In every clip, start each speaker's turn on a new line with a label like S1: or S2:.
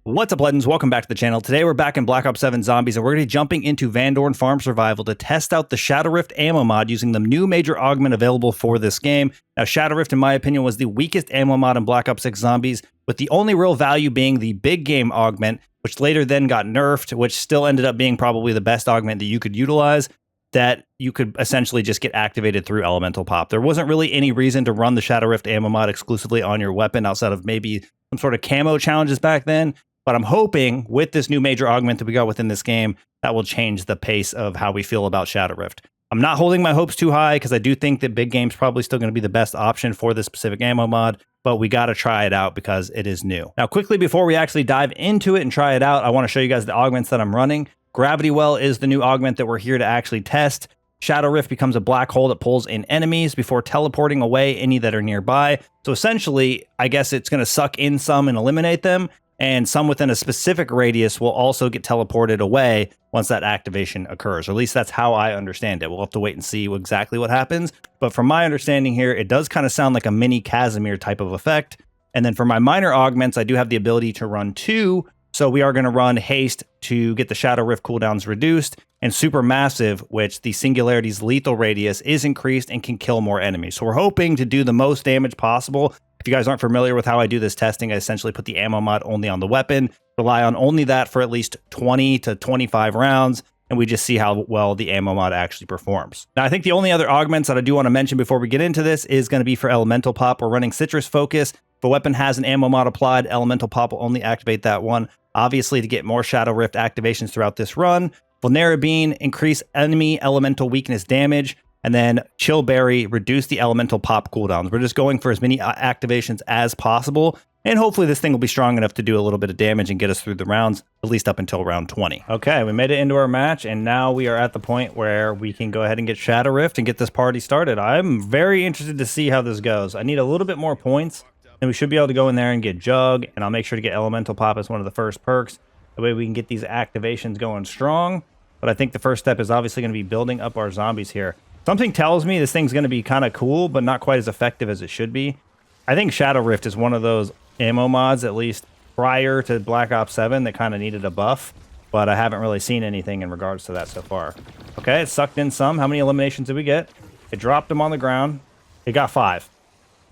S1: What's up, legends? Welcome back to the channel. Today we're back in Black Ops 7 Zombies, and we're going to be jumping into Vandorn Farm Survival to test out the Shatter Rift ammo mod using the new major augment available for this game. Now, Shatter Rift, in my opinion, was the weakest ammo mod in Black Ops 6 Zombies, with the only real value being the big game augment, which later then got nerfed, which still ended up being probably the best augment that you could utilize, that you could essentially just get activated through elemental pop. There wasn't really any reason to run the Shatter Rift ammo mod exclusively on your weapon outside of maybe some sort of camo challenges back then. But I'm hoping with this new major augment that we got within this game, that will change the pace of how we feel about Shatter Rift. I'm not holding my hopes too high because I do think that big game's probably still going to be the best option for this specific ammo mod, but we got to try it out because it is new. Now, quickly before we actually dive into it and try it out, I want to show you guys the augments that I'm running. Gravity Well is the new augment that we're here to actually test. Shadow Rift becomes a black hole that pulls in enemies before teleporting away any that are nearby. So essentially, I guess it's going to suck in some and eliminate them, and some within a specific radius will also get teleported away once that activation occurs. Or at least that's how I understand it. We'll have to wait and see exactly what happens. But from my understanding here, it does kind of sound like a mini Casimir type of effect. And then for my minor augments, I do have the ability to run two. So we are going to run Haste to get the Shadow Rift cooldowns reduced, and Supermassive, which the Singularity's lethal radius is increased and can kill more enemies. So we're hoping to do the most damage possible. If you guys aren't familiar with how I do this testing, I essentially put the ammo mod only on the weapon, rely on only that for at least 20 to 25 rounds, and we just see how well the ammo mod actually performs. Now, I think the only other augments that I do want to mention before we get into this is going to be for Elemental Pop. We're running Citrus Focus. If a weapon has an ammo mod applied, Elemental Pop will only activate that one. Obviously, to get more Shadow Rift activations throughout this run. Vulnera Bean, increase enemy elemental weakness damage. And then Chill Berry, reduce the elemental pop cooldowns. We're just going for as many activations as possible. And hopefully this thing will be strong enough to do a little bit of damage and get us through the rounds, at least up until round 20. Okay, we made it into our match, and now we are at the point where we can go ahead and get Shadow Rift and get this party started. I'm very interested to see how this goes. I need a little bit more points, and we should be able to go in there and get Jug, and I'll make sure to get Elemental Pop as one of the first perks. That way we can get these activations going strong. But I think the first step is obviously going to be building up our zombies here. Something tells me this thing's going to be kind of cool, but not quite as effective as it should be. I think Shadow Rift is one of those ammo mods, at least prior to Black Ops 7, that kind of needed a buff, but I haven't really seen anything in regards to that so far. Okay, it sucked in some. How many eliminations did we get? It dropped them on the ground. It got 5.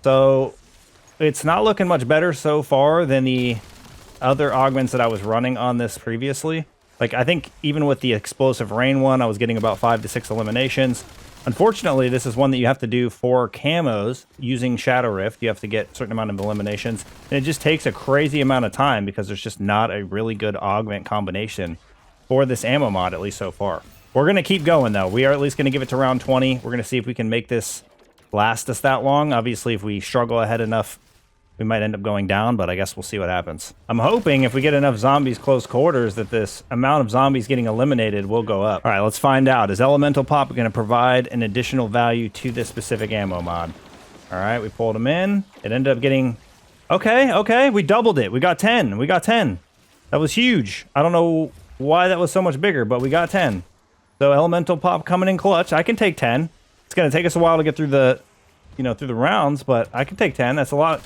S1: So it's not looking much better so far than the other augments that I was running on this previously. Like, I think even with the Explosive Rain one, I was getting about 5 to 6 eliminations. Unfortunately, this is one that you have to do for camos using Shadow Rift. You have to get a certain amount of eliminations. And it just takes a crazy amount of time because there's just not a really good augment combination for this ammo mod, at least so far. We're going to keep going, though. We are at least going to give it to round 20. We're going to see if we can make this last us that long. Obviously, if we struggle ahead enough, we might end up going down, but I guess we'll see what happens. I'm hoping if we get enough zombies close quarters that this amount of zombies getting eliminated will go up. All right, let's find out. Is Elemental Pop going to provide an additional value to this specific ammo mod? All right, we pulled them in. It ended up getting... Okay, we doubled it. We got 10. We got 10. That was huge. I don't know why that was so much bigger, but we got 10. So Elemental Pop coming in clutch. I can take 10. It's going to take us a while to get through the, through the rounds, but I can take 10. That's a lot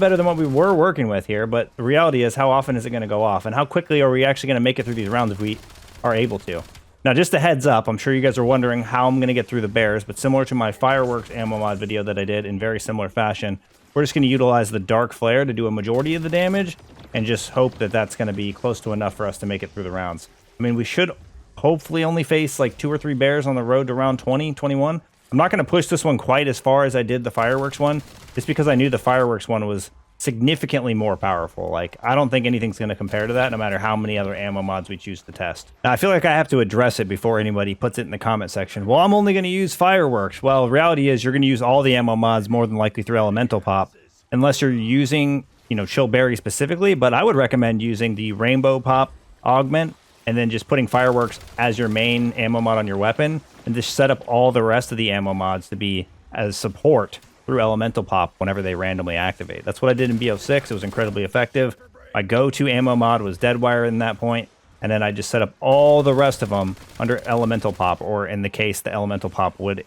S1: better than what we were working with here, but the reality is, how often is it going to go off, and how quickly are we actually going to make it through these rounds if we are able to? Now, just a heads up, I'm sure you guys are wondering how I'm going to get through the bears, but similar to my fireworks ammo mod video that I did in very similar fashion, we're just going to utilize the dark flare to do a majority of the damage, and just hope that that's going to be close to enough for us to make it through the rounds. I mean, we should hopefully only face like 2 or 3 bears on the road to round 20, 21. I'm not going to push this one quite as far as I did the fireworks one, just because I knew the fireworks one was significantly more powerful. Like, I don't think anything's going to compare to that, no matter how many other ammo mods we choose to test. Now, I feel like I have to address it before anybody puts it in the comment section. Well, I'm only going to use fireworks. Well, the reality is you're going to use all the ammo mods more than likely through Elemental Pop, unless you're using, Chill Berry specifically, but I would recommend using the Rainbow Pop augment, and then just putting fireworks as your main ammo mod on your weapon, and just set up all the rest of the ammo mods to be as support through Elemental Pop whenever they randomly activate. That's what I did in BO6. It was incredibly effective. My go-to ammo mod was Deadwire in that point, and then I just set up all the rest of them under Elemental Pop, or in the case the Elemental Pop would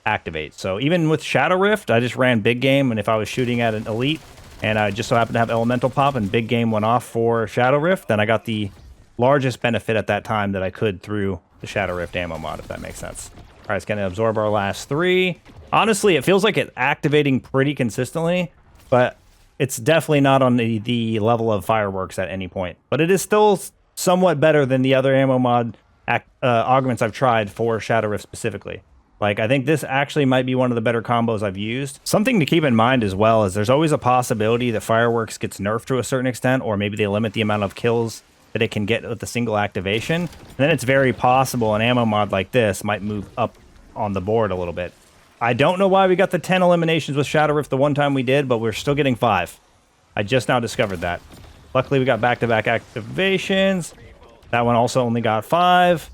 S1: activate. So even with Shadow Rift, I just ran big game, and if I was shooting at an elite And I just so happened to have Elemental Pop, and big game went off for Shadow Rift. Then I got the largest benefit at that time that I could through the Shadow Rift ammo mod, if that makes sense. All right, it's going to absorb our last 3. Honestly, it feels like it's activating pretty consistently, but it's definitely not on the level of fireworks at any point. But it is still somewhat better than the other ammo mod augments I've tried for Shadow Rift specifically. Like, I think this actually might be one of the better combos I've used. Something to keep in mind as well is there's always a possibility that fireworks gets nerfed to a certain extent, or maybe they limit the amount of kills that it can get with a single activation. And then it's very possible an ammo mod like this might move up on the board a little bit. I don't know why we got the 10 eliminations with Shadow Rift the one time we did, but we're still getting 5. I just now discovered that. Luckily, we got back-to-back activations. That one also only got 5.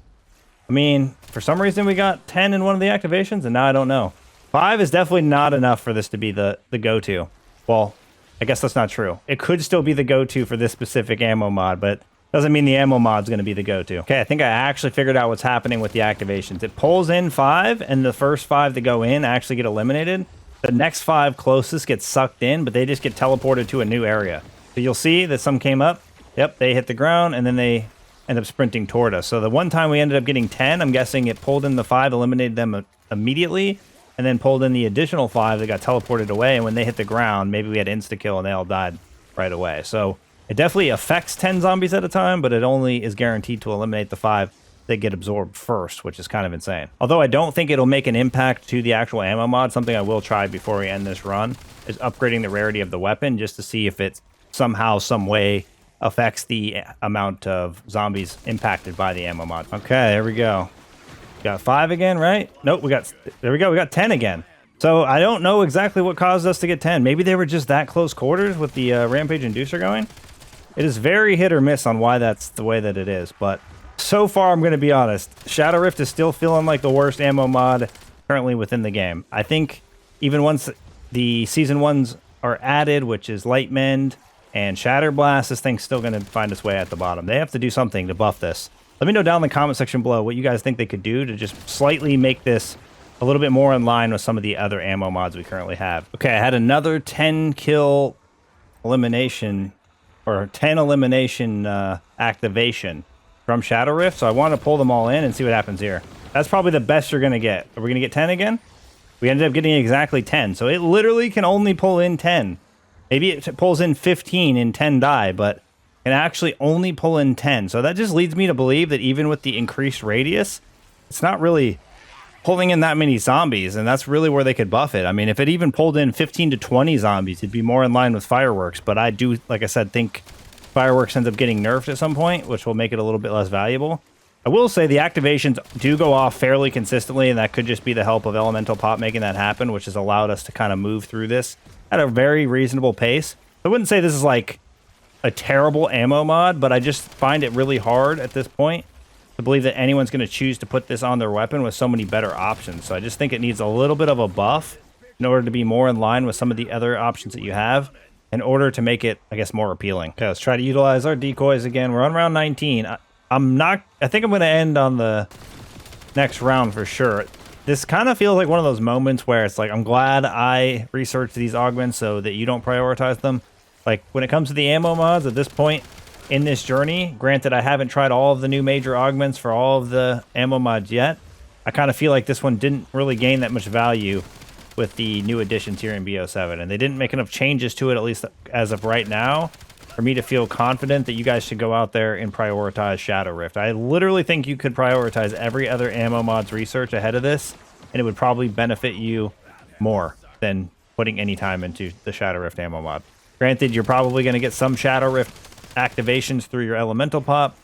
S1: I mean, for some reason we got 10 in one of the activations, and now I don't know. 5 is definitely not enough for this to be the go-to. Well, I guess that's not true. It could still be the go-to for this specific ammo mod, but doesn't mean the ammo mod's going to be the go-to. Okay, I think I actually figured out what's happening with the activations. It pulls in 5, and the first 5 that go in actually get eliminated. The next 5 closest get sucked in, but they just get teleported to a new area. So you'll see that some came up. Yep, they hit the ground, and then they end up sprinting toward us. So the one time we ended up getting 10, I'm guessing it pulled in the 5, eliminated them immediately, and then pulled in the additional 5 that got teleported away. And when they hit the ground, maybe we had insta-kill, and they all died right away. So it definitely affects 10 zombies at a time, but it only is guaranteed to eliminate the 5 that get absorbed first, which is kind of insane. Although I don't think it'll make an impact to the actual ammo mod, something I will try before we end this run is upgrading the rarity of the weapon just to see if it somehow, some way affects the amount of zombies impacted by the ammo mod. Okay, there we go. Got 5 again, right? Nope, there we go, we got 10 again. So I don't know exactly what caused us to get 10. Maybe they were just that close quarters with the Rampage Inducer going. It is very hit or miss on why that's the way that it is, but so far I'm going to be honest. Shadow Rift is still feeling like the worst ammo mod currently within the game. I think even once the Season 1s are added, which is Light Mend and Shatter Blast, this thing's still going to find its way at the bottom. They have to do something to buff this. Let me know down in the comment section below what you guys think they could do to just slightly make this a little bit more in line with some of the other ammo mods we currently have. Okay, I had another 10 kill elimination, or 10 elimination activation from Shadow Rift, so I want to pull them all in and see what happens here. That's probably the best you're going to get. Are we going to get 10 again? We ended up getting exactly 10, so it literally can only pull in 10. Maybe it pulls in 15 in 10 die, but it can actually only pull in 10. So that just leads me to believe that even with the increased radius, it's not really pulling in that many zombies, and that's really where they could buff it. I mean, if it even pulled in 15 to 20 zombies, it'd be more in line with fireworks, but I do, like I said, think fireworks ends up getting nerfed at some point, which will make it a little bit less valuable. I will say the activations do go off fairly consistently, and that could just be the help of Elemental Pop making that happen, which has allowed us to kind of move through this at a very reasonable pace. I wouldn't say this is like a terrible ammo mod, but I just find it really hard at this point to believe that anyone's going to choose to put this on their weapon with so many better options. So I just think it needs a little bit of a buff in order to be more in line with some of the other options that you have, in order to make it, I guess, more appealing. Okay, let's try to utilize our decoys again. We're on round 19. I think I'm going to end on the next round for sure. This kind of feels like one of those moments where it's like, I'm glad I researched these augments so that you don't prioritize them. Like, when it comes to the ammo mods at this point in this journey, granted, I haven't tried all of the new major augments for all of the ammo mods yet. I kind of feel like this one didn't really gain that much value with the new additions here in BO7, and they didn't make enough changes to it, at least as of right now, for me to feel confident that you guys should go out there and prioritize Shadow Rift. I literally think you could prioritize every other ammo mod's research ahead of this, and it would probably benefit you more than putting any time into the Shadow Rift ammo mod. Granted, you're probably going to get some Shadow Rift activations through your Elemental Pop.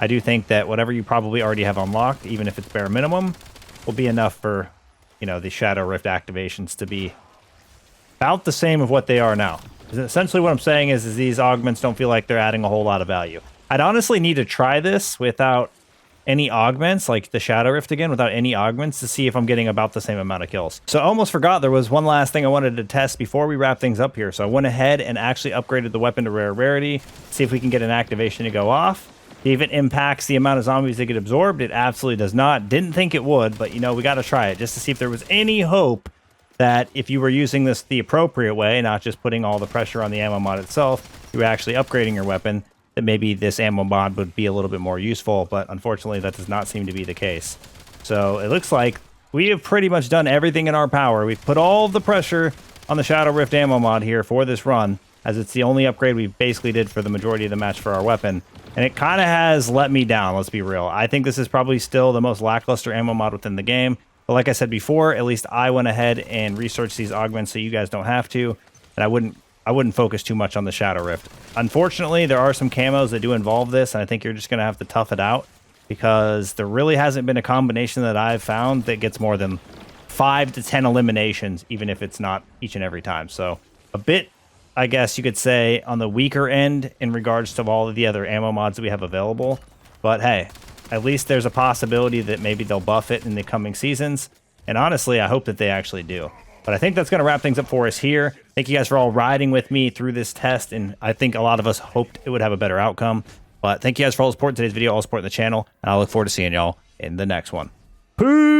S1: I do think that whatever you probably already have unlocked, even if it's bare minimum, will be enough for, you know, the Shadow Rift activations to be about the same of what they are now. Essentially what I'm saying is these augments don't feel like they're adding a whole lot of value. I'd honestly need to try this without any augments, like the Shadow Rift again, without any augments, to see if I'm getting about the same amount of kills. So I almost forgot there was one last thing I wanted to test before we wrap things up here. So I went ahead and actually upgraded the weapon to rare rarity, see if we can get an activation to go off. If it impacts the amount of zombies that get absorbed, it absolutely does not. Didn't think it would, but you know, we got to try it just to see if there was any hope that if you were using this the appropriate way, not just putting all the pressure on the ammo mod itself, you were actually upgrading your weapon, that maybe this ammo mod would be a little bit more useful, but unfortunately that does not seem to be the case. So it looks like we have pretty much done everything in our power. We've put all the pressure on the Shadow Rift ammo mod here for this run, as it's the only upgrade we basically did for the majority of the match for our weapon. And it kind of has let me down, let's be real. I think this is probably still the most lackluster ammo mod within the game. But like I said before, at least I went ahead and researched these augments so you guys don't have to. And I wouldn't focus too much on the Shadow Rift. Unfortunately, there are some camos that do involve this, and I think you're just going to have to tough it out, because there really hasn't been a combination that I've found that gets more than 5 to 10 eliminations, even if it's not each and every time. So a bit, I guess you could say, on the weaker end in regards to all of the other ammo mods that we have available. But hey, at least there's a possibility that maybe they'll buff it in the coming seasons. And honestly, I hope that they actually do. But I think that's going to wrap things up for us here. Thank you guys for all riding with me through this test. And I think a lot of us hoped it would have a better outcome. But thank you guys for all the support in today's video, all the support in the channel. And I look forward to seeing y'all in the next one. Peace!